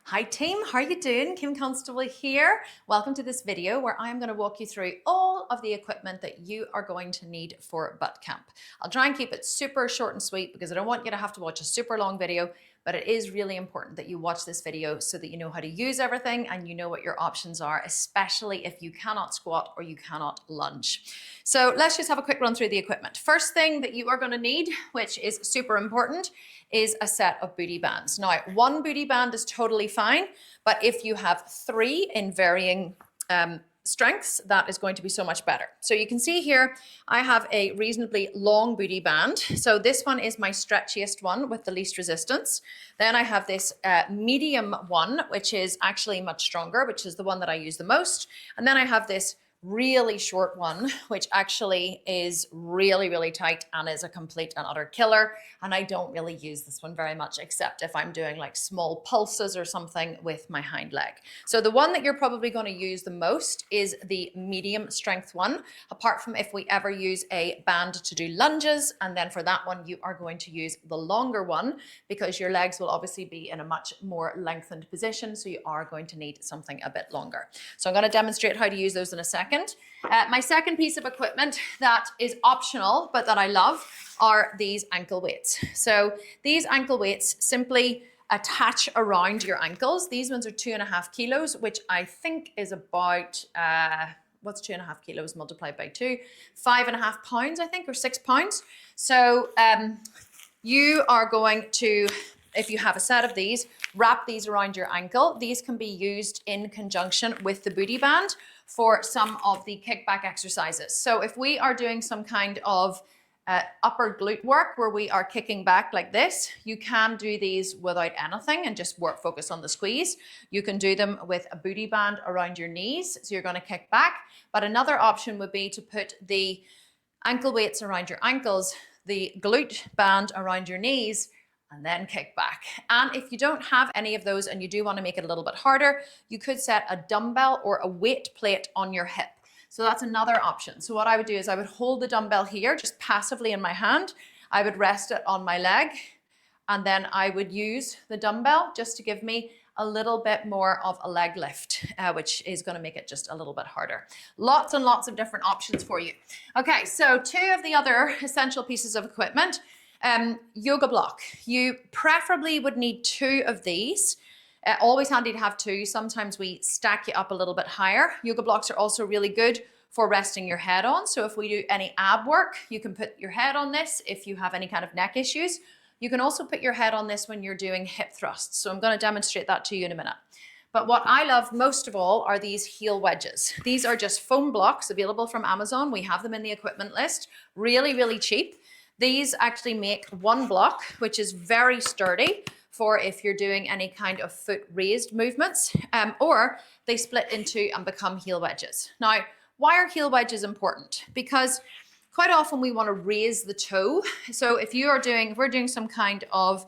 Hi team, how are you doing? Kim Constable here. Welcome to this video where I'm going to walk you through all of the equipment that you are going to need for butt camp. I'll try and keep it super short and sweet because I don't want you to have to watch a super long video, but it is really important that you watch this video so that you know how to use everything and you know what your options are, especially if you cannot squat or you cannot lunge. So let's just have a quick run through the equipment. First thing that you are going to need, which is super important, is a set of booty bands. Now, one booty band is totally fine, but if you have three in varying strengths, that is going to be so much better. So you can see here, I have a reasonably long booty band. So this one is my stretchiest one with the least resistance. Then I have this medium one, which is actually much stronger, which is the one that I use the most. And then I have this really short one, which actually is really tight and is a complete and utter killer. And I don't really use this one very much, except if I'm doing like small pulses or something with my hind leg. So the one that you're probably going to use the most is the medium strength one, apart from if we ever use a band to do lunges. And then for that one, you are going to use the longer one because your legs will obviously be in a much more lengthened position. So you are going to need something a bit longer. So I'm going to demonstrate how to use those in a second. My second piece of equipment that is optional, but that I love, are these ankle weights. So these ankle weights simply attach around your ankles. These ones are 2.5 kilos, which I think is about, what's 2.5 kilos multiplied by 2? 5.5 pounds, I think, or 6 pounds. So you are going to, if you have a set of these, wrap these around your ankle. These can be used in conjunction with the booty band for some of the kickback exercises. So if we are doing some kind of upper glute work where we are kicking back like this, you can do these without anything and just focus on the squeeze. You can do them with a booty band around your knees, so you're going to kick back. But another option would be to put the ankle weights around your ankles, the glute band around your knees, and then kick back. And if you don't have any of those and you do want to make it a little bit harder, you could set a dumbbell or a weight plate on your hip. So that's another option. So what I would do is I would hold the dumbbell here just passively in my hand. I would rest it on my leg, and then I would use the dumbbell just to give me a little bit more of a leg lift, which is going to make it just a little bit harder. Lots and lots of different options for you. Okay, so two of the other essential pieces of equipment. Yoga block. You preferably would need two of these. Always handy to have two. Sometimes we stack you up a little bit higher. Yoga blocks are also really good for resting your head on. So if we do any ab work, you can put your head on this. If you have any kind of neck issues, you can also put your head on this when you're doing hip thrusts. So I'm going to demonstrate that to you in a minute. But what I love most of all are these heel wedges. These are just foam blocks available from Amazon. We have them in the equipment list. Really cheap. These actually make one block, which is very sturdy for if you're doing any kind of foot raised movements, or they split into and become heel wedges. Now, why are heel wedges important? Because quite often we want to raise the toe. So if we're doing some kind of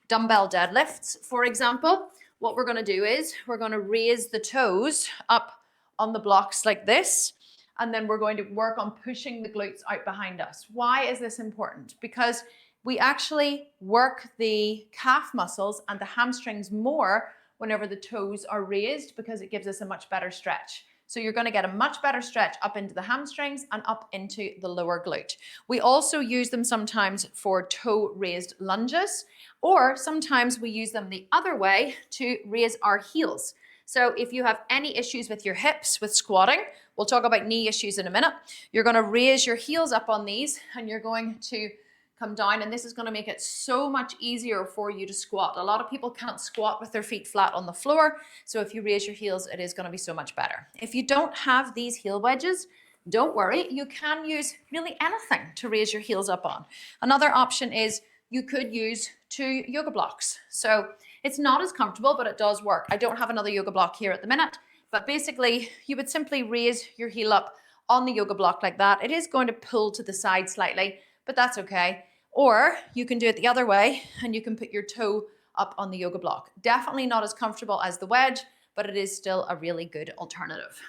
dumbbell deadlifts, for example, what we're going to do is we're going to raise the toes up on the blocks like this. And then we're going to work on pushing the glutes out behind us. Why is this important? Because we actually work the calf muscles and the hamstrings more whenever the toes are raised, because it gives us a much better stretch. So you're going to get a much better stretch up into the hamstrings and up into the lower glute. We also use them sometimes for toe raised lunges, or sometimes we use them the other way to raise our heels. So if you have any issues with your hips with squatting, we'll talk about knee issues in a minute, you're going to raise your heels up on these and you're going to come down, and this is going to make it so much easier for you to squat. A lot of people can't squat with their feet flat on the floor, so if you raise your heels, it is going to be so much better. If you don't have these heel wedges, don't worry, you can use really anything to raise your heels up on. Another option is you could use two yoga blocks. So it's not as comfortable, but it does work. I don't have another yoga block here at the minute, but basically you would simply raise your heel up on the yoga block like that. It is going to pull to the side slightly, but that's okay. Or you can do it the other way and you can put your toe up on the yoga block. Definitely not as comfortable as the wedge, but it is still a really good alternative.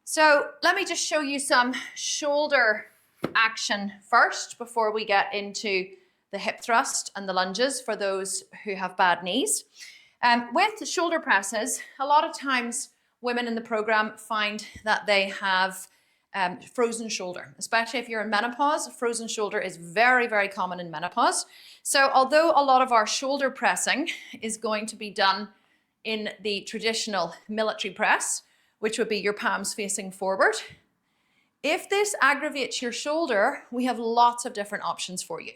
So let me just show you some shoulder action first before we get into the hip thrust and the lunges for those who have bad knees. With shoulder presses, a lot of times women in the program find that they have frozen shoulder, especially if you're in menopause. Frozen shoulder is very, very common in menopause. So although a lot of our shoulder pressing is going to be done in the traditional military press, which would be your palms facing forward, if this aggravates your shoulder, we have lots of different options for you.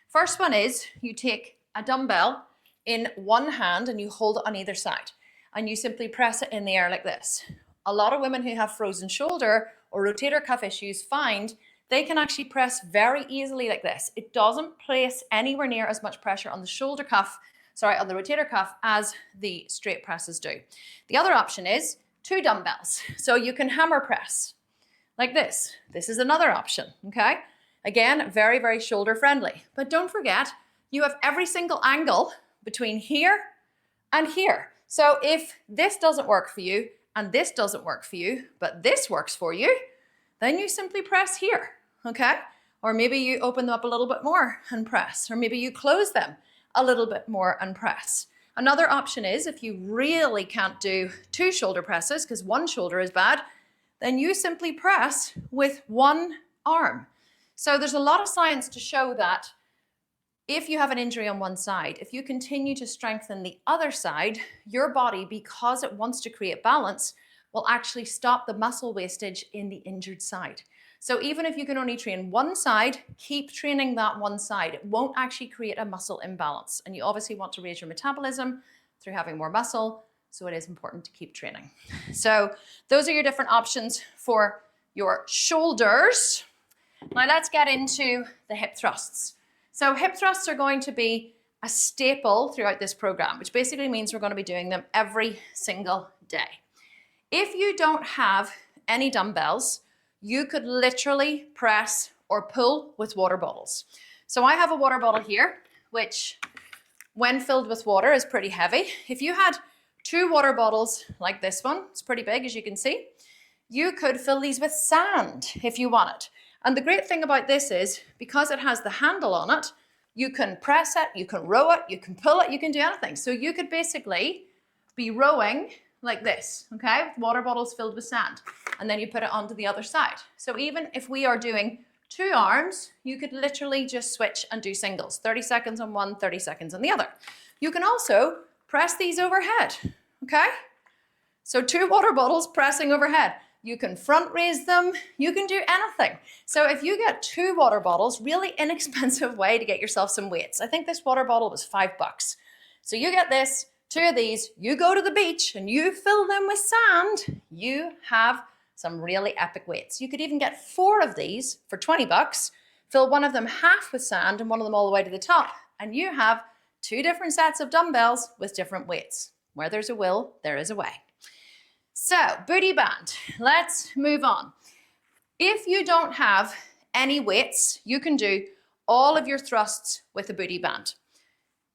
First one is you take a dumbbell in one hand and you hold it on either side and you simply press it in the air like this. A lot of women who have frozen shoulder or rotator cuff issues find they can actually press very easily like this. It doesn't place anywhere near as much pressure on the shoulder cuff, on the rotator cuff as the straight presses do. The other option is 2 dumbbells. So you can hammer press like this. This is another option, okay? Again, very, very shoulder friendly. But don't forget, you have every single angle between here and here. So if this doesn't work for you and this doesn't work for you, but this works for you, then you simply press here, okay? Or maybe you open them up a little bit more and press, or maybe you close them a little bit more and press. Another option is if you really can't do 2 shoulder presses because one shoulder is bad, then you simply press with one arm. So there's a lot of science to show that if you have an injury on one side, if you continue to strengthen the other side, your body, because it wants to create balance, will actually stop the muscle wastage in the injured side. So even if you can only train one side, keep training that one side. It won't actually create a muscle imbalance. And you obviously want to raise your metabolism through having more muscle. So it is important to keep training. So those are your different options for your shoulders. Now let's get into the hip thrusts. So hip thrusts are going to be a staple throughout this program, which basically means we're going to be doing them every single day. If you don't have any dumbbells, you could literally press or pull with water bottles. So I have a water bottle here, which when filled with water is pretty heavy. If you had 2 water bottles like this one, it's pretty big as you can see, you could fill these with sand if you wanted. And the great thing about this is because it has the handle on it, you can press it, you can row it, you can pull it, you can do anything. So you could basically be rowing like this, okay, with water bottles filled with sand, and then you put it onto the other side. So even if we are doing 2 arms, you could literally just switch and do singles, 30 seconds on one, 30 seconds on the other. You can also press these overhead, okay? So 2 water bottles pressing overhead. You can front raise them, you can do anything. So if you get 2 water bottles, really inexpensive way to get yourself some weights. I think this water bottle was $5. So you get this, 2 of these, you go to the beach and you fill them with sand, you have some really epic weights. You could even get 4 of these for $20, fill one of them half with sand and one of them all the way to the top, and you have 2 different sets of dumbbells with different weights. Where there's a will, there is a way. So, booty band, let's move on. If you don't have any weights, you can do all of your thrusts with a booty band.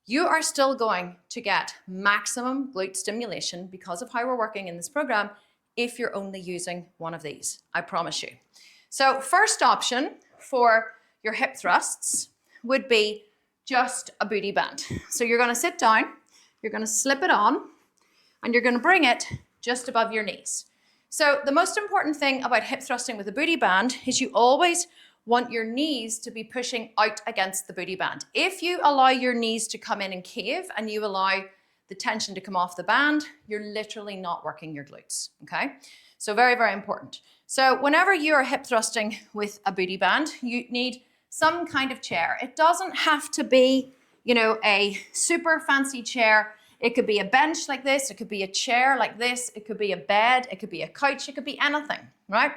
You are still going to get maximum glute stimulation because of how we're working in this program if you're only using one of these, I promise you. So, first option for your hip thrusts would be just a booty band. So you're going to sit down, you're going to slip it on, and you're going to bring it just above your knees. So the most important thing about hip thrusting with a booty band is you always want your knees to be pushing out against the booty band. If you allow your knees to come in and cave and you allow the tension to come off the band, you're literally not working your glutes, okay? So very, very important. So whenever you are hip thrusting with a booty band, you need some kind of chair. It doesn't have to be, a super fancy chair. It could be a bench like this, it could be a chair like this, it could be a bed, it could be a couch, it could be anything, right?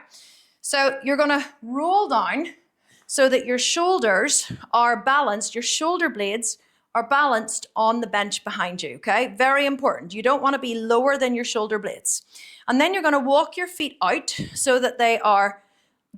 So you're gonna roll down so that your shoulders are balanced, your shoulder blades are balanced on the bench behind you, okay? Very important. You don't wanna be lower than your shoulder blades. And then you're gonna walk your feet out so that they are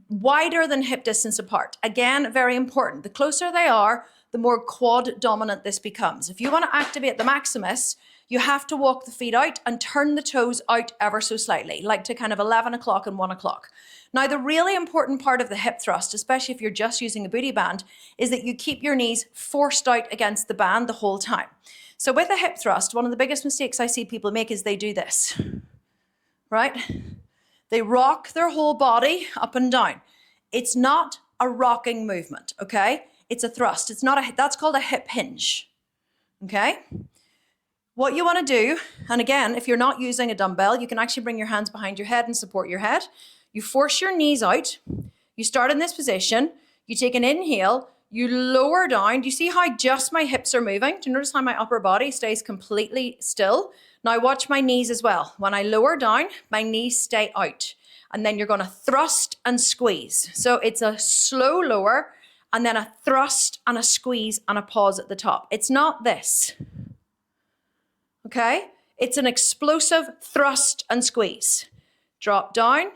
wider than hip distance apart. Again, very important. The closer they are, the more quad dominant this becomes. If you want to activate the maximus, you have to walk the feet out and turn the toes out ever so slightly, like to kind of 11 o'clock and 1 o'clock. Now, the really important part of the hip thrust, especially if you're just using a booty band, is that you keep your knees forced out against the band the whole time. So with a hip thrust, one of the biggest mistakes I see people make is they do this, right? They rock their whole body up and down. It's not a rocking movement, okay? It's a thrust. It's not a, that's called a hip hinge, okay? What you want to do, and again, if you're not using a dumbbell, you can actually bring your hands behind your head and support your head. You force your knees out. You start in this position. You take an inhale. You lower down. Do you see how just my hips are moving? Do you notice how my upper body stays completely still? Now watch my knees as well. When I lower down, my knees stay out. And then you're going to thrust and squeeze. So it's a slow lower and then a thrust and a squeeze and a pause at the top. It's not this. Okay? It's an explosive thrust and squeeze. Drop down,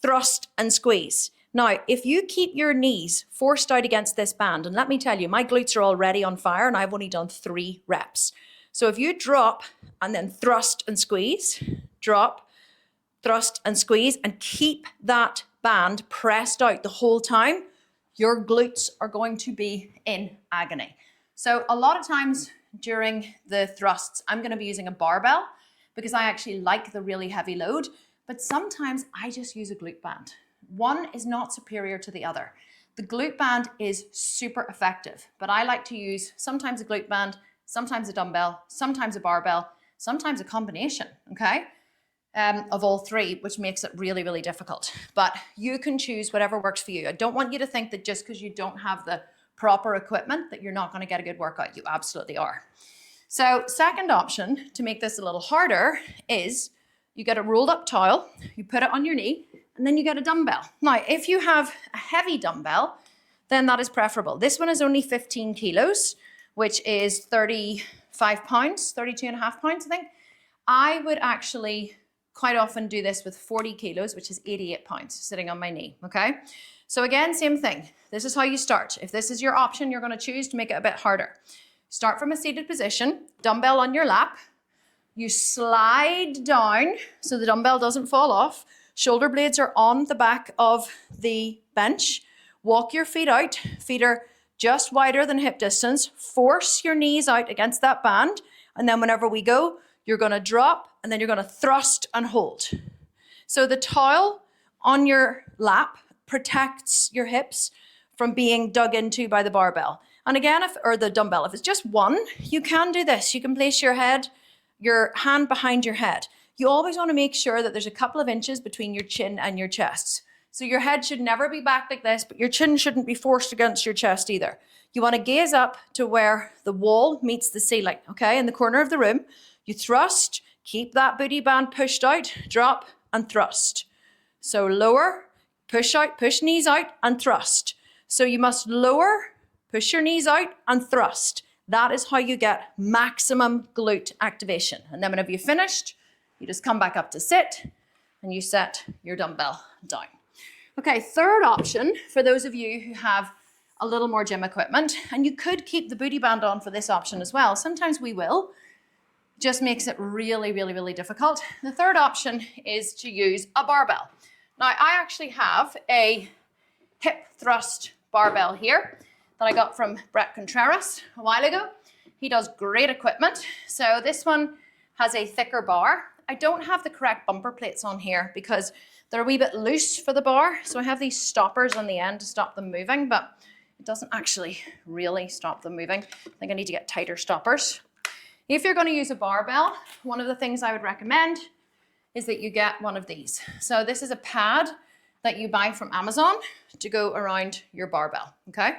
thrust and squeeze. Now, if you keep your knees forced out against this band, and let me tell you, my glutes are already on fire and I've only done 3 reps. So if you drop and then thrust and squeeze, drop, thrust and squeeze, and keep that band pressed out the whole time, your glutes are going to be in agony. So a lot of times during the thrusts, I'm going to be using a barbell because I actually like the really heavy load, but sometimes I just use a glute band. One is not superior to the other. The glute band is super effective, but I like to use sometimes a glute band, sometimes a dumbbell, sometimes a barbell, sometimes a combination, okay, of all 3, which makes it really, really difficult. But you can choose whatever works for you. I don't want you to think that just because you don't have the proper equipment that you're not going to get a good workout. You absolutely are. So second option to make this a little harder is you get a rolled up towel, you put it on your knee, and then you get a dumbbell. Now, if you have a heavy dumbbell, then that is preferable. This one is only 15 kilos, which is 35 pounds, 32 and a half pounds, I think. I would actually quite often do this with 40 kilos, which is 88 pounds sitting on my knee, okay? So again, same thing. This is how you start. If this is your option, you're going to choose to make it a bit harder. Start from a seated position, dumbbell on your lap. You slide down so the dumbbell doesn't fall off. Shoulder blades are on the back of the bench. Walk your feet out. Feet are just wider than hip distance. Force your knees out against that band. And then whenever we go, you're going to drop and then you're going to thrust and hold. So the towel on your lap protects your hips from being dug into by the barbell. And again, or the dumbbell, if it's just one, you can do this. You can place your hand behind your head. You always want to make sure that there's a couple of inches between your chin and your chest. So your head should never be back like this, but your chin shouldn't be forced against your chest either. You want to gaze up to where the wall meets the ceiling, okay? In the corner of the room, you thrust, keep that booty band pushed out, drop and thrust. So lower, push out, push knees out and thrust. So you must lower, push your knees out and thrust. That is how you get maximum glute activation. And then whenever you've finished, you just come back up to sit and you set your dumbbell down. Okay, third option for those of you who have a little more gym equipment, and you could keep the booty band on for this option as well. Sometimes we will. Just makes it really, really, really difficult. The third option is to use a barbell. Now, I actually have a hip thrust barbell here that I got from Brett Contreras a while ago. He does great equipment. So this one has a thicker bar. I don't have the correct bumper plates on here because they're a wee bit loose for the bar. So I have these stoppers on the end to stop them moving, but it doesn't actually really stop them moving. I think I need to get tighter stoppers. If you're going to use a barbell, one of the things I would recommend is that you get one of these. So this is a pad that you buy from Amazon to go around your barbell, okay?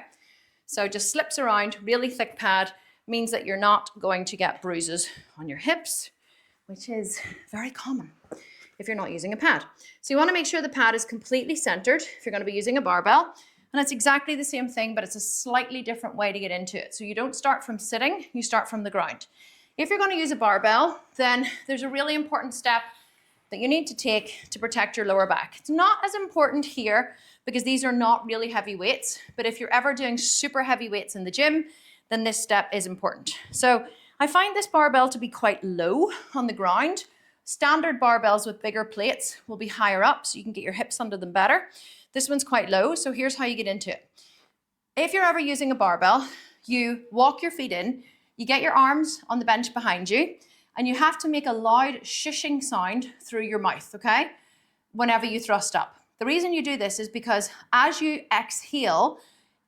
So just slips around, really thick pad, means that you're not going to get bruises on your hips, which is very common if you're not using a pad. So you want to make sure the pad is completely centered if you're going to be using a barbell. And it's exactly the same thing, but it's a slightly different way to get into it. So you don't start from sitting, you start from the ground. If you're going to use a barbell, then there's a really important step that you need to take to protect your lower back. It's not as important here because these are not really heavy weights, but if you're ever doing super heavy weights in the gym, then this step is important. So I find this barbell to be quite low on the ground. Standard barbells with bigger plates will be higher up so you can get your hips under them better. This one's quite low, so here's how you get into it. If you're ever using a barbell, you walk your feet in, you get your arms on the bench behind you, and you have to make a loud shushing sound through your mouth, okay? Whenever you thrust up. The reason you do this is because as you exhale,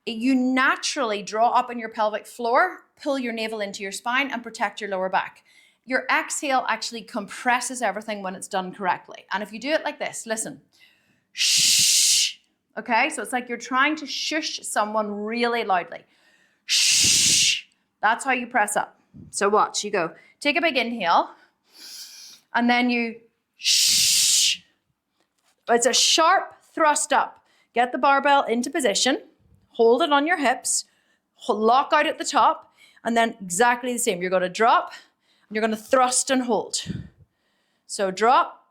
you naturally draw up on your pelvic floor, pull your navel into your spine and protect your lower back. Your exhale actually compresses everything when it's done correctly. And if you do it like this, listen, shh, okay? So it's like you're trying to shush someone really loudly. Shh, that's how you press up. So watch, you go, take a big inhale, and then you shh. It's a sharp thrust up. Get the barbell into position, hold it on your hips, lock out at the top, and then exactly the same. You're going to drop, and you're going to thrust and hold. So drop,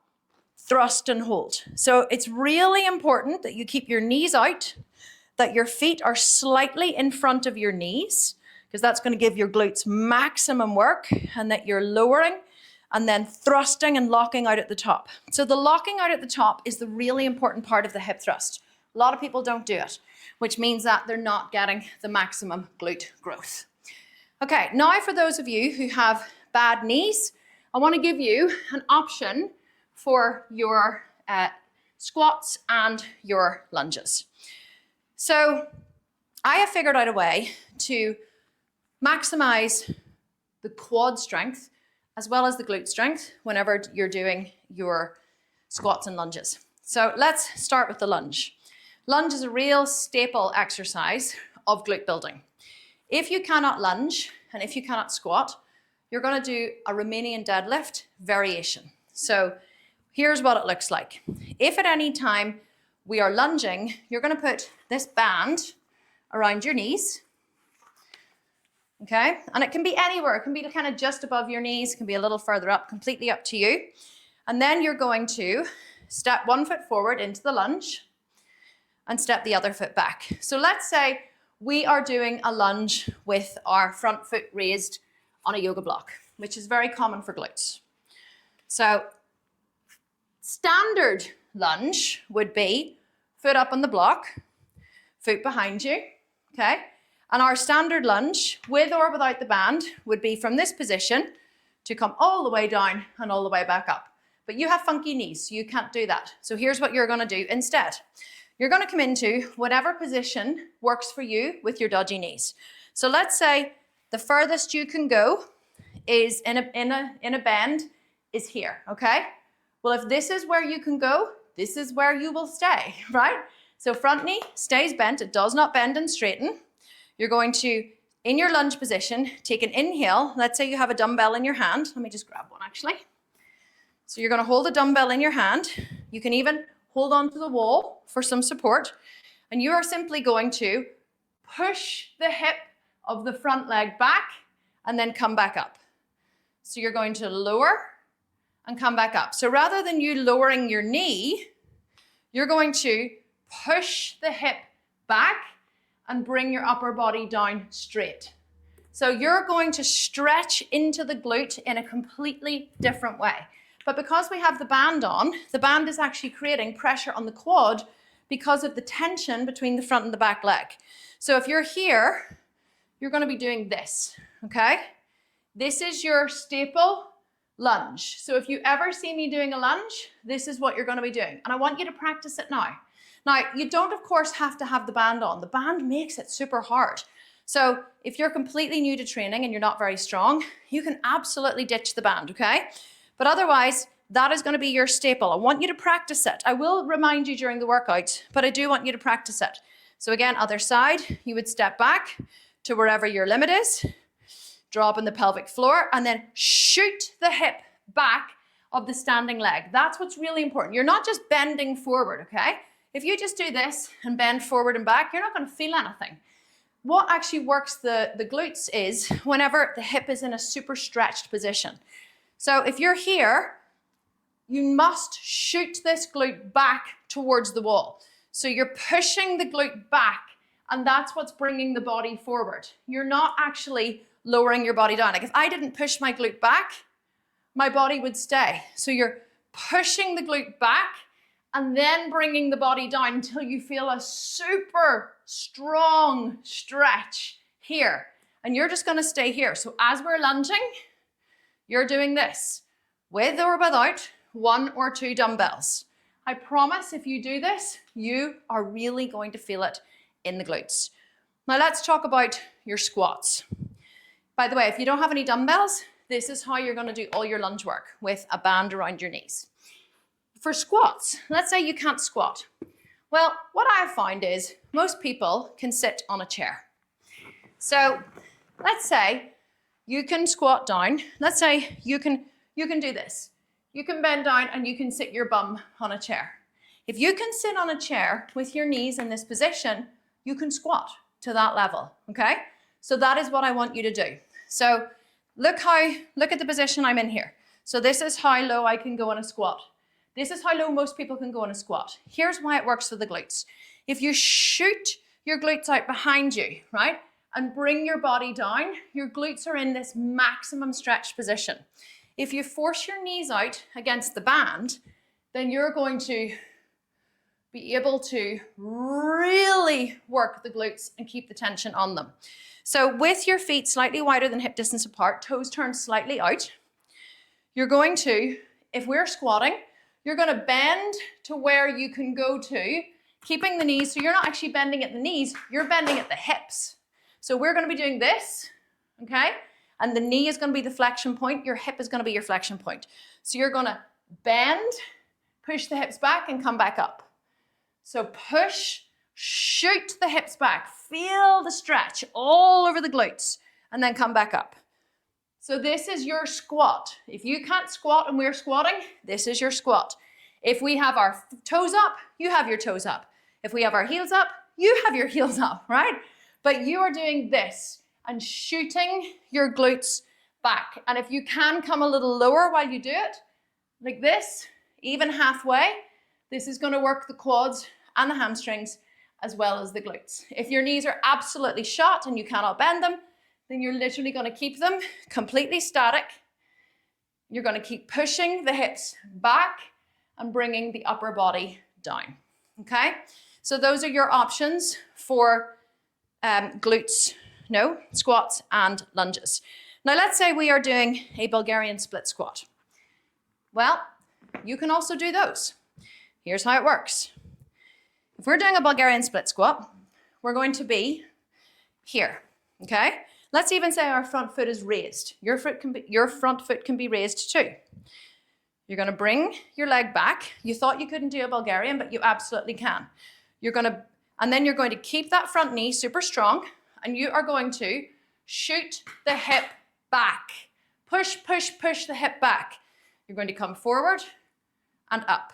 thrust and hold. So it's really important that you keep your knees out, that your feet are slightly in front of your knees, because that's going to give your glutes maximum work, and that you're lowering and then thrusting and locking out at the top. So the locking out at the top is the really important part of the hip thrust. A lot of people don't do it, which means that they're not getting the maximum glute growth. Okay, now for those of you who have bad knees, I want to give you an option for your squats and your lunges. So I have figured out a way to maximize the quad strength as well as the glute strength whenever you're doing your squats and lunges. So let's start with the lunge. Lunge is a real staple exercise of glute building. If you cannot lunge and if you cannot squat, you're going to do a Romanian deadlift variation. So here's what it looks like. If at any time we are lunging, you're going to put this band around your knees. Okay, and it can be anywhere. It can be kind of just above your knees. It can be a little further up, completely up to you. And then you're going to step one foot forward into the lunge and step the other foot back. So let's say we are doing a lunge with our front foot raised on a yoga block, which is very common for glutes. So standard lunge would be foot up on the block, foot behind you, okay? And our standard lunge, with or without the band, would be from this position to come all the way down and all the way back up. But you have funky knees, so you can't do that. So here's what you're gonna do instead. You're gonna come into whatever position works for you with your dodgy knees. So let's say the furthest you can go is in a bend is here, okay? Well, if this is where you can go, this is where you will stay, right? So front knee stays bent, it does not bend and straighten. You're going to, in your lunge position, take an inhale. Let's say you have a dumbbell in your hand. Let me just grab one actually. So you're going to hold a dumbbell in your hand. You can even hold onto the wall for some support. And you are simply going to push the hip of the front leg back and then come back up. So you're going to lower and come back up. So rather than you lowering your knee, you're going to push the hip back and bring your upper body down straight. So you're going to stretch into the glute in a completely different way. But because we have the band on, the band is actually creating pressure on the quad because of the tension between the front and the back leg. So if you're here, you're going to be doing this, okay? This is your staple lunge. So if you ever see me doing a lunge, this is what you're going to be doing. And I want you to practice it now. Now, you don't, of course, have to have the band on. The band makes it super hard. So if you're completely new to training and you're not very strong, you can absolutely ditch the band, okay? But otherwise, that is going to be your staple. I want you to practice it. I will remind you during the workout, but I do want you to practice it. So again, other side, you would step back to wherever your limit is, drop in the pelvic floor, and then shoot the hip back of the standing leg. That's what's really important. You're not just bending forward, okay? If you just do this and bend forward and back, you're not going to feel anything. What actually works the glutes is whenever the hip is in a super stretched position. So if you're here you must shoot this glute back towards the wall. So you're pushing the glute back, and that's what's bringing the body forward. You're not actually lowering your body down. Like if I didn't push my glute back, my body would stay. So you're pushing the glute back and then bringing the body down until you feel a super strong stretch here. And you're just gonna stay here. So as we're lunging, you're doing this with or without 1 or 2 dumbbells. I promise if you do this, you are really going to feel it in the glutes. Now let's talk about your squats. By the way, if you don't have any dumbbells, this is how you're gonna do all your lunge work, with a band around your knees. For squats, let's say you can't squat. Well, what I've found is most people can sit on a chair. So let's say you can squat down. Let's say you can do this. You can bend down and you can sit your bum on a chair. If you can sit on a chair with your knees in this position, you can squat to that level, okay? So that is what I want you to do. So look at the position I'm in here. So this is how low I can go in a squat. This is how low most people can go in a squat. Here's why it works for the glutes. If you shoot your glutes out behind you, right, and bring your body down, your glutes are in this maximum stretch position. If you force your knees out against the band, then you're going to be able to really work the glutes and keep the tension on them. So with your feet slightly wider than hip distance apart, toes turned slightly out, you're going to, if we're squatting, you're going to bend to where you can go to, keeping the knees, so you're not actually bending at the knees, you're bending at the hips. So we're going to be doing this, okay? And the knee is going to be the flexion point, your hip is going to be your flexion point. So you're going to bend, push the hips back and come back up. So push, shoot the hips back, feel the stretch all over the glutes, and then come back up. So this is your squat. If you can't squat and we're squatting, this is your squat. If we have our toes up, you have your toes up. If we have our heels up, you have your heels up, right? But you are doing this and shooting your glutes back. And if you can come a little lower while you do it, like this, even halfway, this is going to work the quads and the hamstrings as well as the glutes. If your knees are absolutely shot and you cannot bend them, then you're literally going to keep them completely static. You're going to keep pushing the hips back and bringing the upper body down, okay? So those are your options for squats and lunges. Now let's say we are doing a Bulgarian split squat. Well, you can also do those. Here's how it works. If we're doing a Bulgarian split squat, we're going to be here, okay? Let's even say our front foot is raised. Your front foot can be raised too. You're going to bring your leg back. You thought you couldn't do a Bulgarian, but you absolutely can. And then you're going to keep that front knee super strong, and you are going to shoot the hip back. Push, push, push the hip back. You're going to come forward and up,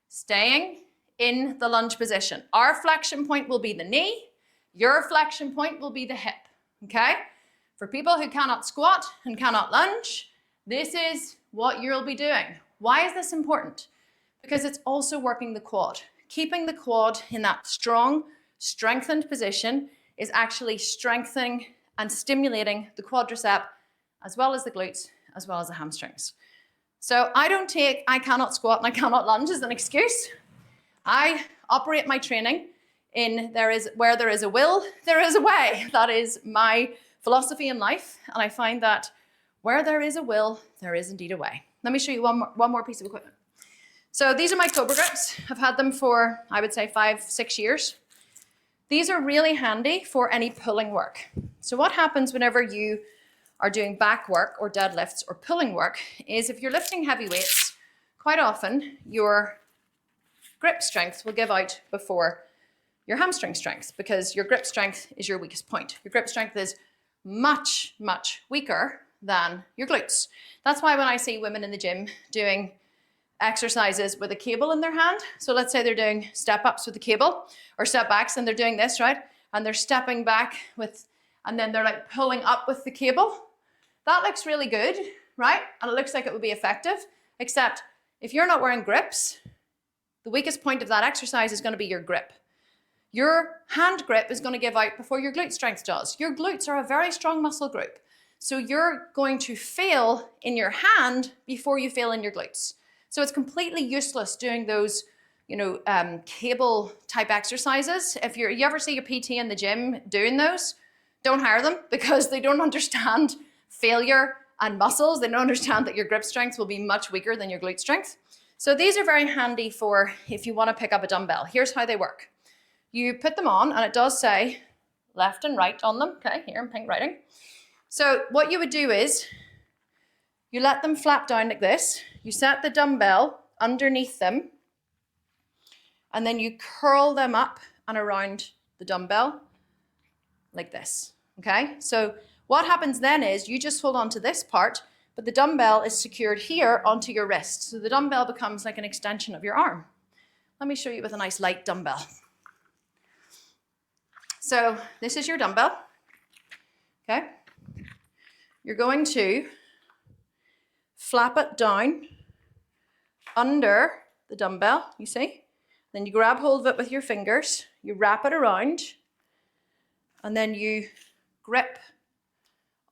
staying in the lunge position. Our flexion point will be the knee. Your flexion point will be the hip. Okay? For people who cannot squat and cannot lunge, this is what you'll be doing. Why is this important? Because it's also working the quad. Keeping the quad in that strong, strengthened position is actually strengthening and stimulating the quadricep as well as the glutes, as well as the hamstrings. So I don't take I cannot squat and I cannot lunge as an excuse. I operate my training in where there is a will, there is a way. That is my philosophy in life. And I find that where there is a will, there is indeed a way. Let me show you one more piece of equipment. So these are my Cobra Grips. I've had them for, I would say, 5-6 years. These are really handy for any pulling work. So what happens whenever you are doing back work or deadlifts or pulling work is if you're lifting heavy weights, quite often your grip strength will give out before your hamstring strength, because your grip strength is your weakest point. Your grip strength is much, much weaker than your glutes. That's why when I see women in the gym doing exercises with a cable in their hand, so let's say they're doing step ups with the cable or step backs and they're doing this, right? And they're stepping back and then they're like pulling up with the cable. That looks really good, right? And it looks like it would be effective, except If you're not wearing grips, the weakest point of that exercise is going to be your grip. Your hand grip is going to give out before your glute strength does. Your glutes are a very strong muscle group. So you're going to fail in your hand before you fail in your glutes. So it's completely useless doing those, cable type exercises. If you ever see a PT in the gym doing those, don't hire them because they don't understand failure and muscles. They don't understand that your grip strength will be much weaker than your glute strength. So these are very handy for if you want to pick up a dumbbell. Here's how they work. You put them on and it does say left and right on them. Okay, here in pink writing. So what you would do is you let them flap down like this. You set the dumbbell underneath them and then you curl them up and around the dumbbell like this, okay? So what happens then is you just hold on to this part, but the dumbbell is secured here onto your wrist. So the dumbbell becomes like an extension of your arm. Let me show you with a nice light dumbbell. So this is your dumbbell, okay? You're going to flap it down under the dumbbell, you see? Then you grab hold of it with your fingers, you wrap it around, and then you grip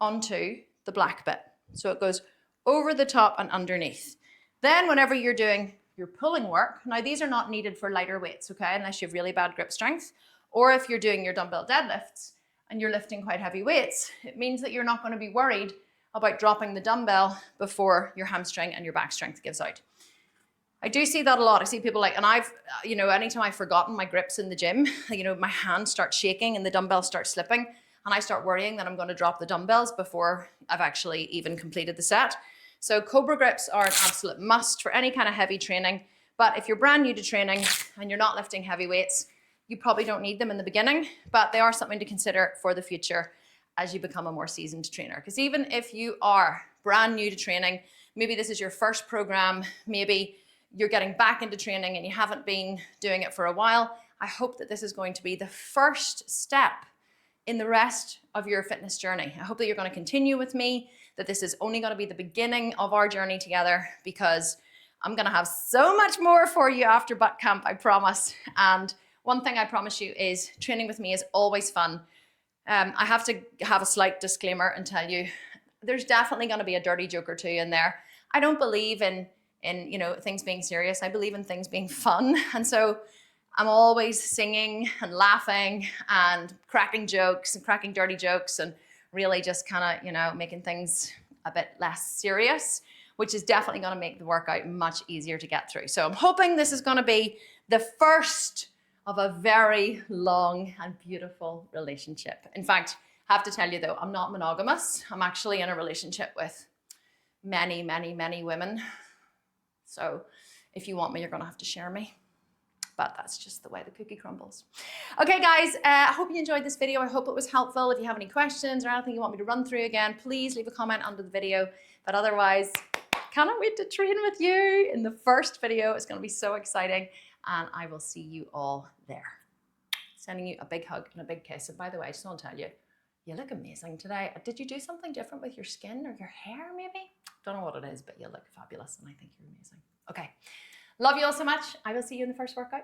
onto the black bit. So it goes over the top and underneath. Then whenever you're doing your pulling work, now these are not needed for lighter weights, okay, unless you have really bad grip strength, or if you're doing your dumbbell deadlifts and you're lifting quite heavy weights, it means that you're not going to be worried about dropping the dumbbell before your hamstring and your back strength gives out. I do see that a lot. I see people like, and I've, anytime I've forgotten my grips in the gym, my hand starts shaking and the dumbbell starts slipping and I start worrying that I'm going to drop the dumbbells before I've actually even completed the set. So Cobra Grips are an absolute must for any kind of heavy training. But if you're brand new to training and you're not lifting heavy weights, you probably don't need them in the beginning, but they are something to consider for the future as you become a more seasoned trainer. Because even if you are brand new to training, maybe this is your first program, maybe you're getting back into training and you haven't been doing it for a while, I hope that this is going to be the first step in the rest of your fitness journey. I hope that you're going to continue with me, that this is only going to be the beginning of our journey together, because I'm going to have so much more for you after butt camp, I promise. And one thing I promise you is training with me is always fun. I have to have a slight disclaimer and tell you, there's definitely going to be a dirty joke or two in there. I don't believe in things being serious. I believe in things being fun. And so I'm always singing and laughing and cracking jokes and cracking dirty jokes and really just kind of, making things a bit less serious, which is definitely going to make the workout much easier to get through. So I'm hoping this is going to be the first of a very long and beautiful relationship. In fact, I have to tell you though, I'm not monogamous. I'm actually in a relationship with many, many, many women. So if you want me, you're gonna have to share me. But that's just the way the cookie crumbles. Okay guys, I hope you enjoyed this video. I hope it was helpful. If you have any questions or anything you want me to run through again, please leave a comment under the video. But otherwise, cannot wait to train with you in the first video. It's gonna be so exciting. And I will see you all there. Sending you a big hug and a big kiss. And by the way, I just want to tell you, you look amazing today. Did you do something different with your skin or your hair maybe? Don't know what it is, but you look fabulous and I think you're amazing. Okay, love you all so much. I will see you in the first workout.